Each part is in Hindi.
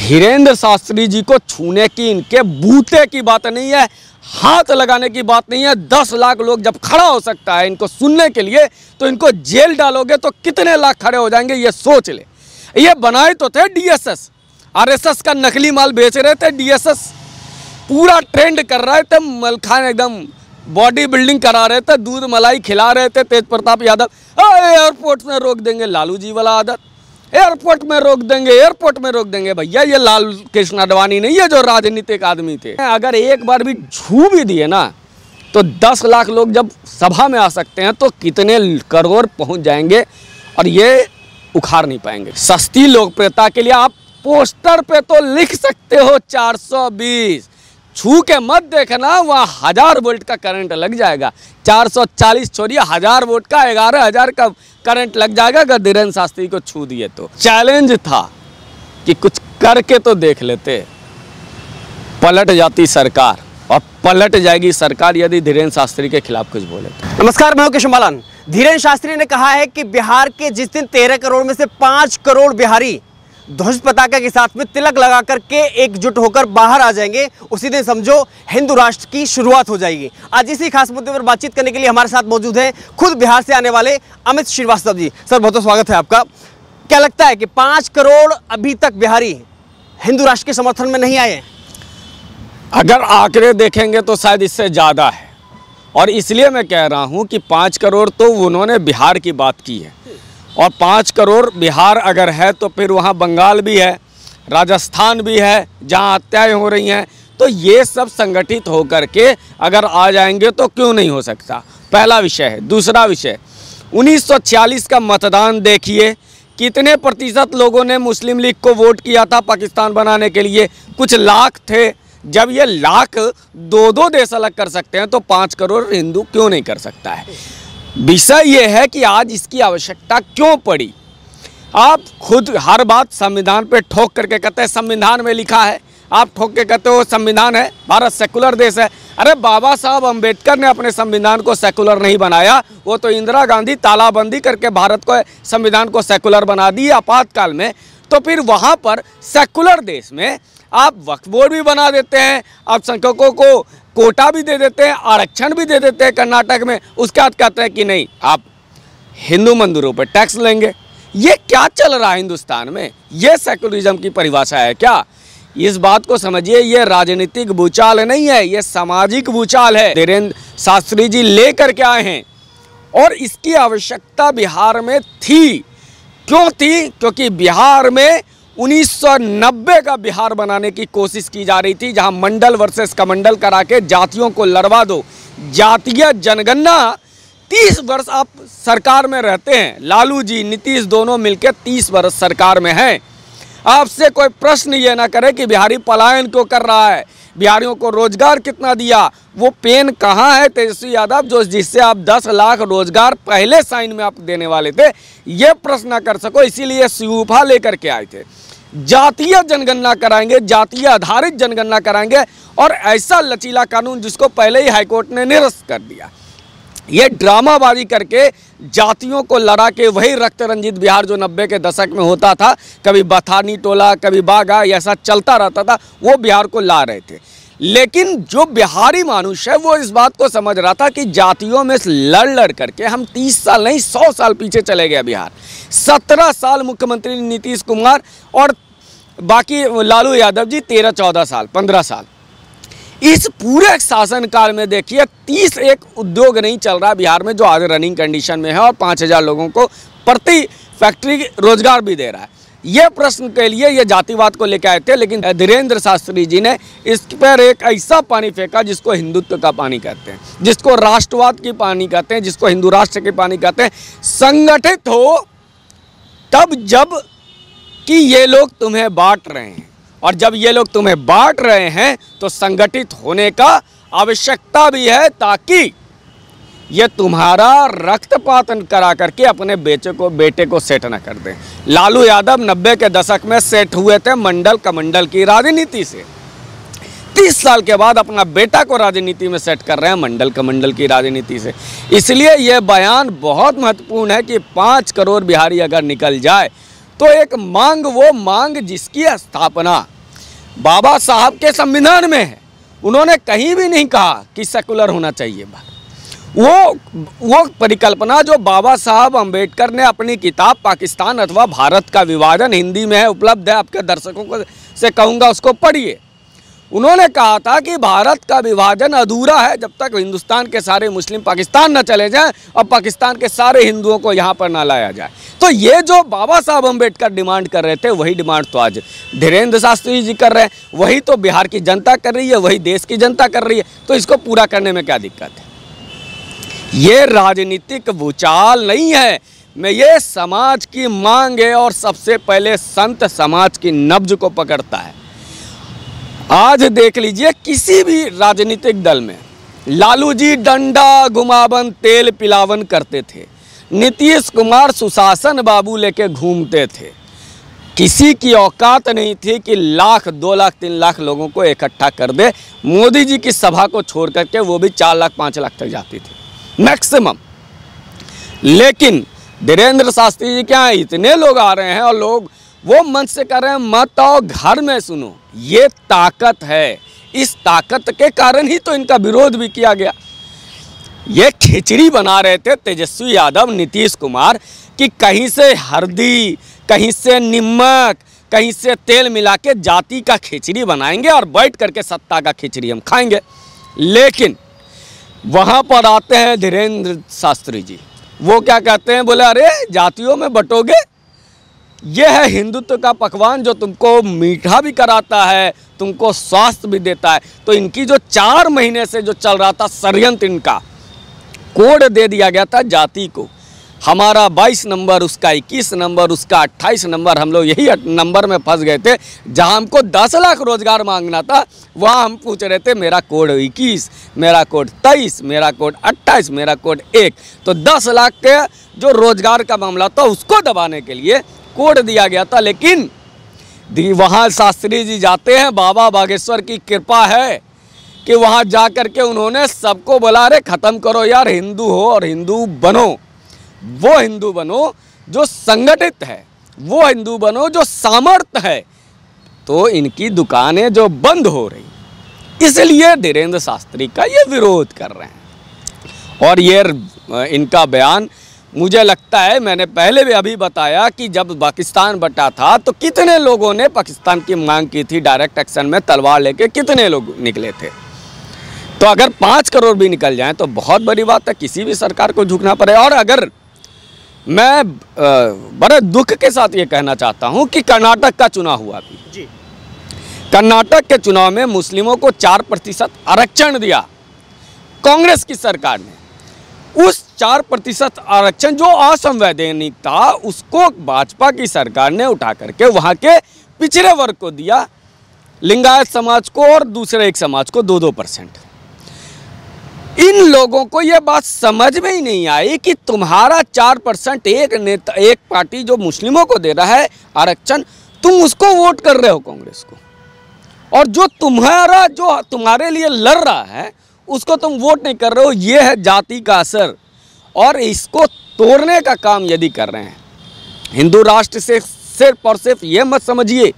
धीरेन्द्र शास्त्री जी को छूने की, इनके बूते की बात नहीं है, हाथ लगाने की बात नहीं है। 10 लाख लोग जब खड़ा हो सकता है इनको सुनने के लिए, तो इनको जेल डालोगे तो कितने लाख खड़े हो जाएंगे, ये सोच ले। ये बनाए तो थे डीएसएस, आरएसएस का नकली माल बेच रहे थे। डीएसएस पूरा ट्रेंड कर रहे थे, मलखान एकदम बॉडी बिल्डिंग करा रहे थे, दूध मलाई खिला रहे थे। तेज प्रताप यादव एयरपोर्ट में रोक देंगे, लालू जी वाला आदत, एयरपोर्ट में रोक देंगे, एयरपोर्ट में रोक देंगे। भैया ये लाल कृष्ण आडवाणी नहीं है जो राजनीतिक आदमी थे। अगर एक बार भी छू भी दिए ना, तो 10 लाख लोग जब सभा में आ सकते हैं तो कितने करोड़ पहुंच जाएंगे और ये उखाड़ नहीं पाएंगे। सस्ती लोकप्रियता के लिए आप पोस्टर पे तो लिख सकते हो 420, छू के मत देखना, वहाँ 1000 वोल्ट का करंट लग जाएगा। 440 छोड़िए, 1000 वोल्ट का 11,000 का करंट लग जाएगा अगर धीरेन्द्र शास्त्री को छू दिए तो। चैलेंज था कि कुछ करके तो देख लेते। पलट जाती सरकार, और पलट जाएगी सरकार यदि धीरेन्द्र शास्त्री के खिलाफ कुछ बोले। नमस्कार, मैं हूं केशव बालन। धीरेन्द्र शास्त्री ने कहा है कि बिहार के जिस दिन 13 करोड़ में से 5 करोड़ बिहारी ध्वज पताका के साथ में तिलक लगा करके एकजुट होकर बाहर आ जाएंगे, उसी दिन समझो हिंदू राष्ट्र की शुरुआत हो जाएगी। आज इसी खास मुद्दे पर बातचीत करने के लिए हमारे साथ मौजूद हैं खुद बिहार से आने वाले अमित श्रीवास्तव जी। सर, बहुत बहुत स्वागत है आपका। क्या लगता है कि 5 करोड़ अभी तक बिहारी हिंदू राष्ट्र के समर्थन में नहीं आए? अगर आंकड़े देखेंगे तो शायद इससे ज़्यादा है, और इसलिए मैं कह रहा हूँ कि 5 करोड़ तो उन्होंने बिहार की बात की है, और 5 करोड़ बिहार अगर है तो फिर वहाँ बंगाल भी है, राजस्थान भी है जहाँ हत्याएं हो रही हैं। तो ये सब संगठित होकर के अगर आ जाएंगे तो क्यों नहीं हो सकता, पहला विषय है। दूसरा विषय, 1946 का मतदान देखिए, कितने प्रतिशत लोगों ने मुस्लिम लीग को वोट किया था पाकिस्तान बनाने के लिए? कुछ लाख थे। जब ये लाख 2-2 देश अलग कर सकते हैं तो 5 करोड़ हिंदू क्यों नहीं कर सकता है? विषय ये है कि आज इसकी आवश्यकता क्यों पड़ी। आप खुद हर बात संविधान पे ठोक करके कहते हैं संविधान में लिखा है, आप ठोक के कहते हो संविधान है, भारत सेकुलर देश है। अरे बाबा साहब अम्बेडकर ने अपने संविधान को सेकुलर नहीं बनाया, वो तो इंदिरा गांधी तालाबंदी करके भारत को, संविधान को सेकुलर बना दी आपातकाल में। तो फिर वहाँ पर सेकुलर देश में आप वक्फ बोर्ड भी बना देते हैं, आप संख्यकों को कोटा भी दे देते हैं, आरक्षण भी दे देते हैं कर्नाटक में। उसके बाद कहते हैं कि नहीं, आप हिंदू मंदिरों पर टैक्स लेंगे। ये क्या चल रहा है हिंदुस्तान में? ये सेकुलरिज्म की परिभाषा है क्या? इस बात को समझिए, ये राजनीतिक भूचाल नहीं है, ये सामाजिक भूचाल है। धीरेन्द्र शास्त्री जी लेकर के आए हैं, और इसकी आवश्यकता बिहार में थी। क्यों थी? क्योंकि बिहार में 1990 का बिहार बनाने की कोशिश की जा रही थी, जहां मंडल वर्सेस कमंडल करा के जातियों को लड़वा दो। जातीय जनगणना 30 वर्ष आप सरकार में रहते हैं, लालू जी नीतीश दोनों मिलकर 30 वर्ष सरकार में हैं। आपसे कोई प्रश्न ये ना करे कि बिहारी पलायन क्यों कर रहा है, बिहारियों को रोजगार कितना दिया, वो पेन कहाँ है तेजस्वी यादव जो जिससे आप 10 लाख रोजगार पहले साइन में आप देने वाले थे, ये प्रश्न ना कर सको। इसीलिए सूफा लेकर के आए थे। जातीय जनगणना कराएंगे, जातीय आधारित जनगणना कराएंगे, और ऐसा लचीला कानून जिसको पहले ही हाईकोर्ट ने निरस्त कर दिया। ये ड्रामाबाजी करके जातियों को लड़ा के वही रक्त रंजित बिहार जो 90 के दशक में होता था, कभी बथानी टोला कभी बागा, ऐसा चलता रहता था, वो बिहार को ला रहे थे। लेकिन जो बिहारी मानुष है वो इस बात को समझ रहा था कि जातियों में लड़ करके हम 30 साल नहीं 100 साल पीछे चले गए। बिहार 17 साल मुख्यमंत्री नीतीश कुमार, और बाकी लालू यादव जी 13-14 साल, 15 साल। इस पूरे शासनकाल में देखिए 30 एक उद्योग नहीं चल रहा बिहार में जो आज रनिंग कंडीशन में है, और 5000 लोगों को प्रति फैक्ट्री रोजगार भी दे रहा है। ये प्रश्न के लिए ये जातिवाद को लेकर आए थे, लेकिन धीरेन्द्र शास्त्री जी ने इस पर एक ऐसा पानी फेंका जिसको हिंदुत्व का पानी कहते हैं, जिसको राष्ट्रवाद की पानी कहते हैं, जिसको हिंदू राष्ट्र की पानी कहते हैं। संगठित हो तब जब कि ये लोग तुम्हें बांट रहे हैं, और जब ये लोग तुम्हें बांट रहे हैं तो संगठित होने का आवश्यकता भी है, ताकि ये तुम्हारा रक्तपातन करा करके अपने बेटे को सेट न कर दें। लालू यादव 90 के दशक में सेट हुए थे मंडल कमंडल की राजनीति से। 30 साल के बाद अपना बेटा को राजनीति में सेट कर रहे हैं मंडल कमंडल की राजनीति से। इसलिए यह बयान बहुत महत्वपूर्ण है कि 5 करोड़ बिहारी अगर निकल जाए तो एक मांग, वो मांग जिसकी स्थापना बाबा साहब के संविधान में है। उन्होंने कहीं भी नहीं कहा कि सेकुलर होना चाहिए। वो परिकल्पना जो बाबा साहब अंबेडकर ने अपनी किताब पाकिस्तान अथवा भारत का विभाजन, हिंदी में है, उपलब्ध है, आपके दर्शकों को से कहूँगा उसको पढ़िए। उन्होंने कहा था कि भारत का विभाजन अधूरा है जब तक हिंदुस्तान के सारे मुस्लिम पाकिस्तान न चले जाएं और पाकिस्तान के सारे हिंदुओं को यहाँ पर ना लाया जाए। तो ये जो बाबा साहब अम्बेडकर डिमांड कर रहे थे, वही डिमांड तो आज धीरेन्द्र शास्त्री जी कर रहे हैं, वही तो बिहार की जनता कर रही है, वही देश की जनता कर रही है। तो इसको पूरा करने में क्या दिक्कत है? ये राजनीतिक भूचाल नहीं है, मैं ये समाज की मांग है और सबसे पहले संत समाज की नब्ज को पकड़ता है। आज देख लीजिए किसी भी राजनीतिक दल में लालू जी डंडा घुमावन तेल पिलावन करते थे, नीतीश कुमार सुशासन बाबू लेके घूमते थे। किसी की औकात नहीं थी कि 1 लाख 2 लाख 3 लाख लोगों को इकट्ठा कर दे। मोदी जी की सभा को छोड़ करके वो भी 4 लाख 5 लाख तक जाती थी मैक्सिमम। लेकिन धीरेन्द्र शास्त्री जी क्या इतने लोग आ रहे हैं और लोग वो मंच से कह रहे हैं मत आओ घर में सुनो। ये ताकत है, इस ताकत के कारण ही तो इनका विरोध भी किया गया। ये खिचड़ी बना रहे थे तेजस्वी यादव, नीतीश कुमार कि कहीं से हल्दी, कहीं से नमक, कहीं से तेल मिला के जाति का खिचड़ी बनाएंगे और बैठ करके सत्ता का खिचड़ी हम खाएंगे। लेकिन वहाँ पर आते हैं धीरेन्द्र शास्त्री जी, वो क्या कहते हैं, बोले अरे जातियों में बटोगे, ये है हिंदुत्व का पकवान जो तुमको मीठा भी कराता है, तुमको स्वास्थ्य भी देता है। तो इनकी जो 4 महीने से जो चल रहा था षड्यंत्र, इनका कोड दे दिया गया था जाति को। हमारा 22 नंबर, उसका 21 नंबर, उसका 28 नंबर, हम लोग यही नंबर में फंस गए थे। जहां हमको 10 लाख रोजगार मांगना था, वहां हम पूछ रहे थे मेरा कोड 21, मेरा कोड 23, मेरा कोड 28, मेरा कोड 1। तो 10 लाख के जो रोजगार का मामला था उसको दबाने के लिए कोड दिया गया था। लेकिन वहाँ शास्त्री जी जाते हैं, बाबा बागेश्वर की कृपा है कि वहाँ जा कर के उन्होंने सबको बोला अरे ख़त्म करो यार, हिंदू हो और हिंदू बनो। वो हिंदू बनो जो संगठित है, वो हिंदू बनो जो सामर्थ्य है। तो इनकी दुकानें जो बंद हो रही, इसलिए धीरेन्द्र शास्त्री का ये विरोध कर रहे हैं। और ये इनका बयान मुझे लगता है, मैंने पहले भी अभी बताया कि जब पाकिस्तान बटा था तो कितने लोगों ने पाकिस्तान की मांग की थी, डायरेक्ट एक्शन में तलवार लेके कितने लोग निकले थे। तो अगर 5 करोड़ भी निकल जाएं तो बहुत बड़ी बात है, किसी भी सरकार को झुकना पड़े। और अगर मैं बड़े दुख के साथ ये कहना चाहता हूँ कि कर्नाटक का चुनाव हुआ अभी जी, कर्नाटक के चुनाव में मुस्लिमों को 4% आरक्षण दिया कांग्रेस की सरकार ने। उस 4% आरक्षण जो असंवैधानिक था, उसको भाजपा की सरकार ने उठा करके वहाँ के पिछड़े वर्ग को दिया, लिंगायत समाज को और दूसरे एक समाज को 2-2%। इन लोगों को ये बात समझ में ही नहीं आई कि तुम्हारा 4% एक पार्टी जो मुस्लिमों को दे रहा है आरक्षण, तुम उसको वोट कर रहे हो कांग्रेस को, और जो तुम्हारे लिए लड़ रहा है उसको तुम वोट नहीं कर रहे हो। ये है जाति का असर, और इसको तोड़ने का काम यदि कर रहे हैं। हिंदू राष्ट्र से सिर्फ और सिर्फ ये मत समझिए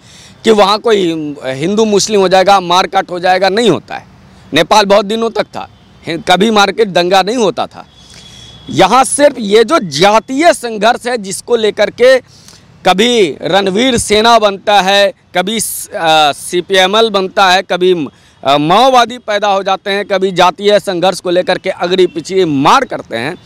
कि वहाँ कोई हिंदू मुस्लिम हो जाएगा, मारकाट हो जाएगा, नहीं होता है। नेपाल बहुत दिनों तक था, कभी मार्केट दंगा नहीं होता था। यहाँ सिर्फ ये जो जातीय संघर्ष है, जिसको लेकर के कभी रणवीर सेना बनता है, कभी CPML बनता है, कभी माओवादी पैदा हो जाते हैं, कभी जातीय संघर्ष को लेकर के अगड़ी पिछड़ी मार करते हैं।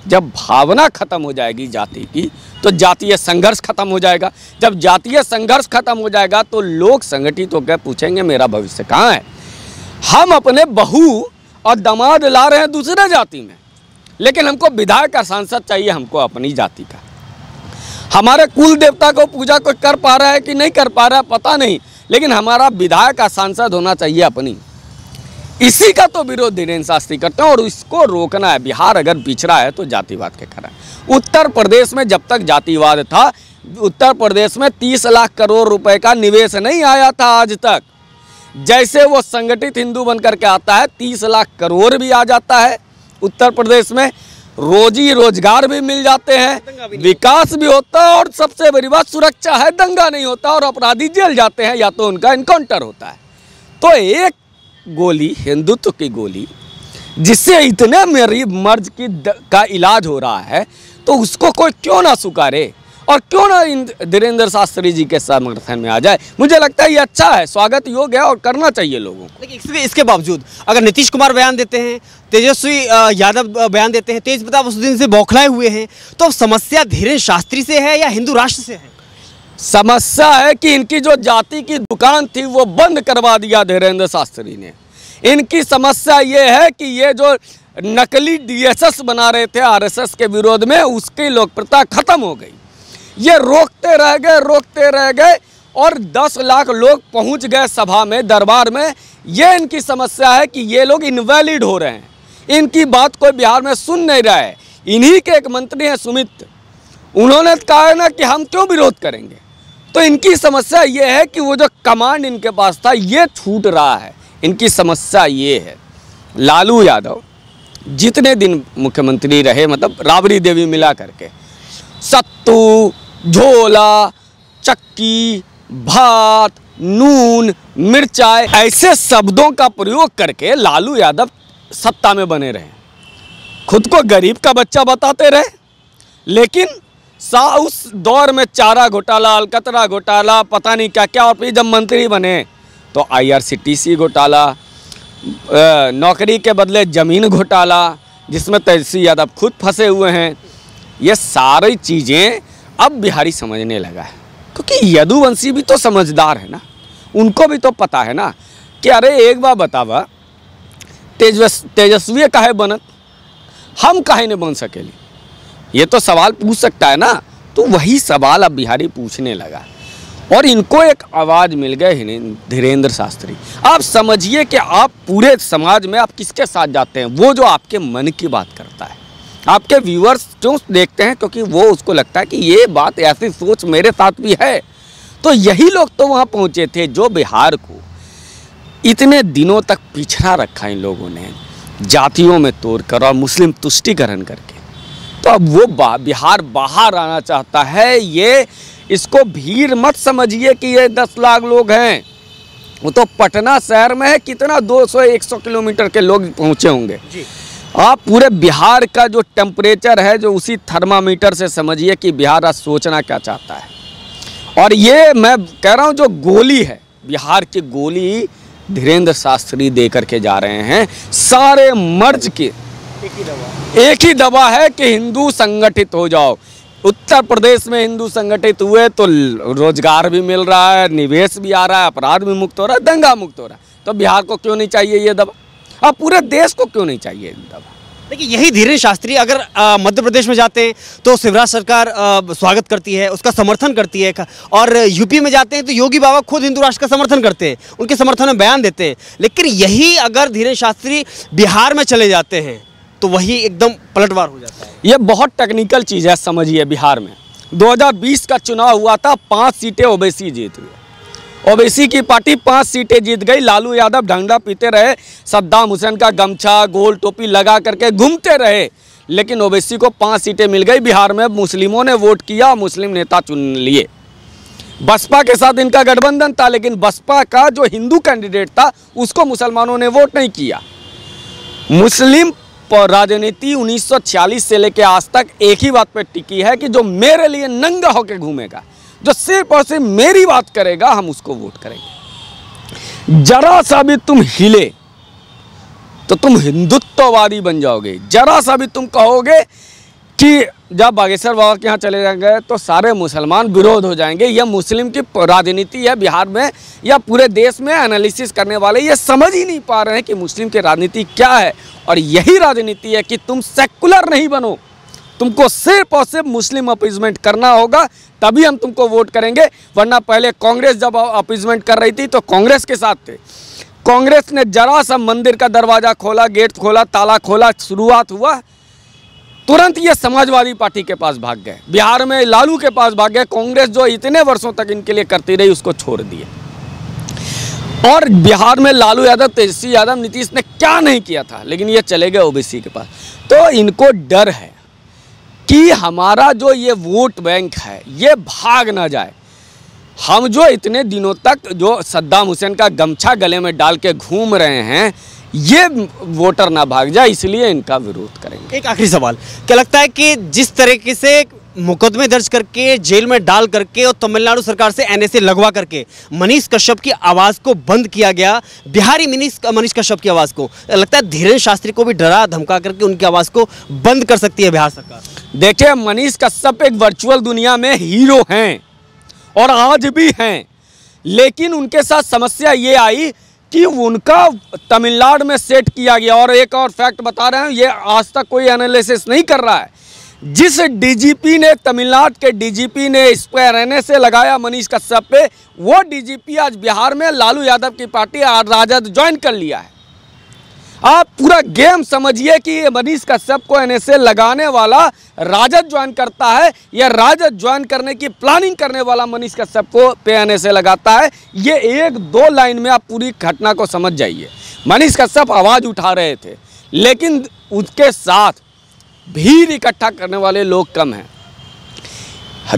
जब भावना खत्म हो जाएगी जाति की, तो जातीय संघर्ष खत्म हो जाएगा। जब जातीय संघर्ष खत्म हो जाएगा तो लोग संगठित होकर पूछेंगे मेरा भविष्य कहाँ है। हम अपने बहू और दामाद ला रहे हैं दूसरे जाति में, लेकिन हमको विधायक का सांसद चाहिए, हमको अपनी जाति का। हमारे कुल देवता को पूजा कोई कर पा रहा है कि नहीं कर पा रहा है पता नहीं, लेकिन हमारा विधायक का सांसद होना चाहिए अपनी। इसी का तो विरोध धीरेन्द्र शास्त्री करते हैं, और इसको रोकना है। बिहार अगर पिछड़ा है तो जातिवाद के कारण। उत्तर प्रदेश में जब तक जातिवाद था, उत्तर प्रदेश में 30 लाख करोड़ रुपए का निवेश नहीं आया था आज तक। जैसे वो संगठित हिंदू बन करके आता है, 30 लाख करोड़ भी आ जाता है उत्तर प्रदेश में। रोजी रोजगार भी मिल जाते हैं, विकास भी होता है और सबसे बड़ी बात सुरक्षा है, दंगा नहीं होता और अपराधी जेल जाते हैं या तो उनका इनकाउंटर होता है। तो एक गोली, हिंदुत्व की गोली, जिससे इतने मर्ज का इलाज हो रहा है, तो उसको कोई क्यों ना स्वीकारे और क्यों ना धीरेंद्र शास्त्री जी के समर्थन में आ जाए। मुझे लगता है ये अच्छा है, स्वागत योग्य है और करना चाहिए लोगों को। लेकिन इसके बावजूद अगर नीतीश कुमार बयान देते हैं, तेजस्वी यादव बयान देते हैं, तेज प्रताप उस दिन से बौखलाए हुए हैं, तो समस्या धीरेंद्र शास्त्री से है या हिंदू राष्ट्र से है? समस्या है कि इनकी जो जाति की दुकान थी वो बंद करवा दिया धीरेंद्र शास्त्री ने। इनकी समस्या ये है कि ये जो नकली डीएसएस बना रहे थे आरएसएस के विरोध में, उसकी लोकप्रियता खत्म हो गई। ये रोकते रह गए और 10 लाख लोग पहुंच गए सभा में, दरबार में। ये इनकी समस्या है कि ये लोग इनवैलिड हो रहे हैं, इनकी बात कोई बिहार में सुन नहीं रहा है। इन्हीं के एक मंत्री हैं सुमित, उन्होंने कहा है ना कि हम क्यों विरोध करेंगे। तो इनकी समस्या ये है कि वो जो कमांड इनके पास था ये छूट रहा है। इनकी समस्या ये है। लालू यादव जितने दिन मुख्यमंत्री रहे, मतलब राबड़ी देवी मिला करके, सत्तू, झोला, चक्की, भात, नून, मिर्चाई, ऐसे शब्दों का प्रयोग करके लालू यादव सत्ता में बने रहे। खुद को गरीब का बच्चा बताते रहे, लेकिन उस दौर में चारा घोटाला, अलकतरा घोटाला, पता नहीं क्या क्या, और फिर जब मंत्री बने तो आईआरसीटीसी घोटाला, नौकरी के बदले ज़मीन घोटाला, जिसमें तेजस्वी यादव खुद फंसे हुए हैं। ये सारी चीज़ें अब बिहारी समझने लगा है, क्योंकि यदुवंशी भी तो समझदार है ना, उनको भी तो पता है ना कि अरे एक बार बतावा, तेजस्वी काहे बनत, हम काहे नहीं बन सकेली, ये तो सवाल पूछ सकता है ना। तो वही सवाल अब बिहारी पूछने लगा और इनको एक आवाज़ मिल गए धीरेंद्र शास्त्री। आप समझिए कि आप पूरे समाज में आप किसके साथ जाते हैं, वो जो आपके मन की बात करता है। आपके व्यूअर्स क्यों देखते हैं, क्योंकि वो उसको लगता है कि ये बात, ऐसी सोच मेरे साथ भी है। तो यही लोग तो वहाँ पहुँचे थे जो बिहार को इतने दिनों तक पिछड़ा रखा इन लोगों ने, जातियों में तोड़कर और मुस्लिम तुष्टीकरण करके। तो अब वो बिहार बाहर आना चाहता है। ये इसको भीड़ मत समझिए कि ये 10 लाख लोग हैं, वो तो पटना शहर में है, कितना 200-100 किलोमीटर के लोग पहुँचे होंगे जी। आप पूरे बिहार का जो टेम्परेचर है, जो उसी थर्मामीटर से समझिए कि बिहार आज सोचना क्या चाहता है। और ये मैं कह रहा हूँ, जो गोली है बिहार की, गोली धीरेंद्र शास्त्री दे करके जा रहे हैं। सारे मर्ज के एक ही दवा है कि हिंदू संगठित हो जाओ। उत्तर प्रदेश में हिंदू संगठित हुए तो रोजगार भी मिल रहा है, निवेश भी आ रहा है, अपराध भी मुक्त हो रहा है, दंगा मुक्त हो रहा है। तो बिहार को क्यों नहीं चाहिए ये दवा, अब पूरे देश को क्यों नहीं चाहिए ये दवा। देखिए, यही धीरेंद्र शास्त्री अगर मध्य प्रदेश में जाते हैं तो शिवराज सरकार स्वागत करती है, उसका समर्थन करती है, और यूपी में जाते हैं तो योगी बाबा खुद हिंदू राष्ट्र का समर्थन करते हैं, उनके समर्थन में बयान देते हैं। लेकिन यही अगर धीरेंद्र शास्त्री बिहार में चले जाते हैं तो वही एकदम पलटवार हो जाता है। ये बहुत टेक्निकल चीज़ है, समझिए। बिहार में 2020 का चुनाव हुआ था, 5 सीटें ओबीसी जीत गए। ओबीसी की पार्टी 5 सीटें जीत गई। लालू यादव डंडा पीते रहे, सद्दाम हुसैन का गमछा गोल टोपी लगा करके घूमते रहे, लेकिन ओबीसी को 5 सीटें मिल गई। बिहार में मुस्लिमों ने वोट किया, मुस्लिम नेता चुन लिए। बसपा के साथ इनका गठबंधन था, लेकिन बसपा का जो हिंदू कैंडिडेट था उसको मुसलमानों ने वोट नहीं किया। मुस्लिम राजनीति 1946 से लेकर आज तक एक ही बात पर टिकी है कि जो मेरे लिए नंगा होकर घूमेगा, जो सिर्फ और सिर्फ मेरी बात करेगा, हम उसको वोट करेंगे। जरा सा भी तुम हिले तो तुम हिंदुत्ववादी बन जाओगे। जरा सा भी तुम कहोगे कि जब बागेश्वर बाबा के यहाँ चले जाएंगे तो सारे मुसलमान विरोध हो जाएंगे। यह मुस्लिम की राजनीति है बिहार में या पूरे देश में। एनालिसिस करने वाले ये समझ ही नहीं पा रहे हैं कि मुस्लिम की राजनीति क्या है। और यही राजनीति है कि तुम सेकुलर नहीं बनो, तुमको सिर्फ और सिर्फ मुस्लिम अपीजमेंट करना होगा, तभी हम तुमको वोट करेंगे। वरना पहले कांग्रेस जब अपीजमेंट कर रही थी तो कांग्रेस के साथ थे। कांग्रेस ने जरा सा मंदिर का दरवाज़ा खोला, गेट खोला, ताला खोला, शुरुआत हुआ, तुरंत ये समाजवादी पार्टी के पास भाग गए, बिहार में लालू के पास भाग गए। कांग्रेस जो इतने वर्षों तक इनके लिए करती रही उसको छोड़ दिए। और बिहार में लालू यादव, तेजस्वी यादव, नीतीश ने क्या नहीं किया था, लेकिन ये चले गए ओबीसी के पास। तो इनको डर है कि हमारा जो ये वोट बैंक है ये भाग ना जाए। हम जो इतने दिनों तक जो सद्दाम हुसैन का गमछा गले में डाल के घूम रहे हैं, ये वोटर ना भाग जाए, इसलिए इनका विरोध करेंगे। एक आखिरी सवाल, क्या लगता है कि जिस तरीके से मुकदमे दर्ज करके जेल में डाल करके और तमिलनाडु सरकार से एनएसए लगवा करके मनीष कश्यप की आवाज़ को बंद किया गया, बिहारी मनीष कश्यप की आवाज़ को, लगता है धीरेन्द्र शास्त्री को भी डरा धमका करके उनकी आवाज़ को बंद कर सकती है बिहार सरकार? देखिए, मनीष कश्यप एक वर्चुअल दुनिया में हीरो हैं और आज भी हैं, लेकिन उनके साथ समस्या ये आई कि उनका तमिलनाडु में सेट किया गया। और एक और फैक्ट बता रहे हैं, ये आज तक कोई एनालिसिस नहीं कर रहा है। जिस डीजीपी ने, तमिलनाडु के डीजीपी ने इस पर एनएसए लगाया मनीष कश्यप पे, वो डीजीपी आज बिहार में लालू यादव की पार्टी राजद ज्वाइन कर लिया है। आप पूरा गेम समझिए कि मनीष कश्यप को एनएसए लगाने वाला राजद ज्वाइन करता है या राजद ज्वाइन करने की प्लानिंग करने वाला मनीष कश्यप को पे एनएसए लगाता है। ये एक दो लाइन में आप पूरी घटना को समझ जाइए। मनीष कश्यप आवाज़ उठा रहे थे, लेकिन उसके साथ भीड़ इकट्ठा करने वाले लोग कम हैं।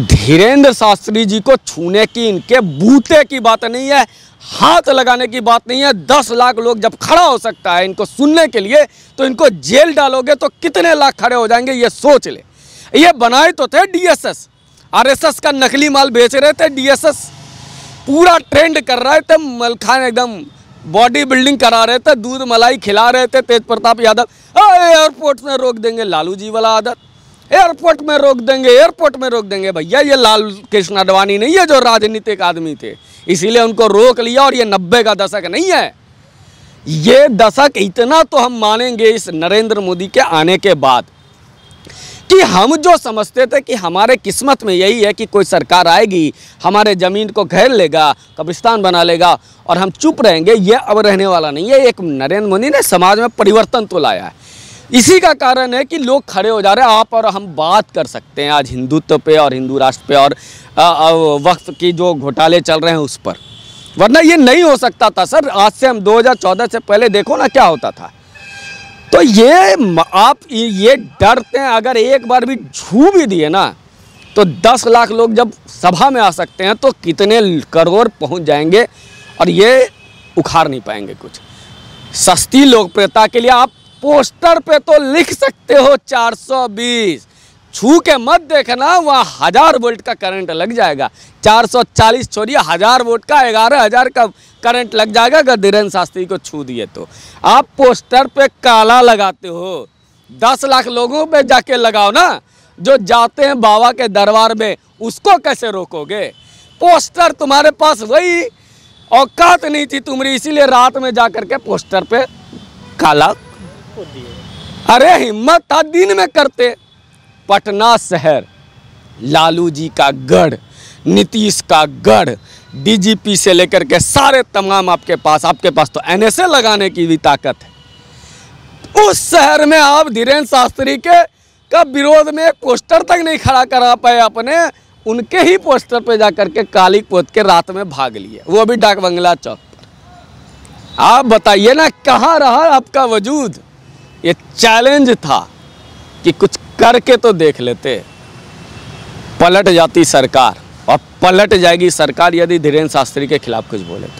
धीरेन्द्र शास्त्री जी को छूने की, इनके बूते की बात नहीं है, हाथ लगाने की बात नहीं है। 10 लाख लोग जब खड़ा हो सकता है इनको सुनने के लिए, तो इनको जेल डालोगे तो कितने लाख खड़े हो जाएंगे, ये सोच ले। ये बनाए तो थे डीएसएस, आरएसएस का नकली माल बेच रहे थे। डीएसएस पूरा ट्रेंड कर रहे थे, मलखान एकदम बॉडी बिल्डिंग करा रहे थे, दूध मलाई खिला रहे थे तेज प्रताप यादव। एयरपोर्ट में रोक देंगे, लालू जी वाला आदत, एयरपोर्ट में रोक देंगे, एयरपोर्ट में रोक देंगे। भैया ये लाल कृष्ण आडवाणी नहीं है जो राजनीतिक आदमी थे, इसीलिए उनको रोक लिया। और ये 90 का दशक नहीं है, ये दशक इतना तो हम मानेंगे इस नरेंद्र मोदी के आने के बाद, कि हम जो समझते थे कि हमारे किस्मत में यही है कि कोई सरकार आएगी, हमारे ज़मीन को घेर लेगा, कब्रिस्तान बना लेगा और हम चुप रहेंगे, ये अब रहने वाला नहीं है। एक नरेंद्र मोदी ने समाज में परिवर्तन तो लाया है। इसी का कारण है कि लोग खड़े हो जा रहे हैं। आप और हम बात कर सकते हैं आज हिंदुत्व पे और हिंदू राष्ट्र पे और वक्त की जो घोटाले चल रहे हैं उस पर, वरना ये नहीं हो सकता था सर। आज से हम 2014 से पहले देखो ना क्या होता था। तो ये आप ये डरते हैं, अगर एक बार भी छू भी दिए ना तो 10 लाख लोग जब सभा में आ सकते हैं तो कितने करोड़ पहुंच जाएंगे और ये उखाड़ नहीं पाएंगे कुछ। सस्ती लोकप्रियता के लिए आप पोस्टर पे तो लिख सकते हो 420, छू के मत देखना, वहाँ 1000 वोल्ट का करंट लग जाएगा। 440 छोड़िए, 1000 वोल्ट का 11,000 का करंट लग जाएगा अगर धीरेन्द्र शास्त्री को छू दिए तो। आप पोस्टर पे काला लगाते हो, 10 लाख लोगों पे जाके लगाओ ना, जो जाते हैं बाबा के दरबार में, उसको कैसे रोकोगे? पोस्टर तुम्हारे पास वही औकात नहीं थी तुम्हारी, इसीलिए रात में जा करके पोस्टर पे काला। अरे हिम्मत था दिन में करते। पटना शहर लालू जी का गढ़, नीतीश का गढ़, डीजीपी से लेकर के सारे तमाम आपके पास तो एनएसए लगाने की भी ताकत है। उस शहर में आप धीरेन्द्र शास्त्री के का विरोध में पोस्टर तक नहीं खड़ा करा पाए अपने, उनके ही पोस्टर पे जाकर के काली पोत के रात में भाग लिए, वो भी डाक बंगला चौक पर। आप बताइए ना कहाँ रहा आपका वजूद? ये चैलेंज था कि कुछ करके तो देख लेते। पलट जाती सरकार, और पलट जाएगी सरकार यदि धीरेन्द्र शास्त्री के खिलाफ कुछ बोले तो।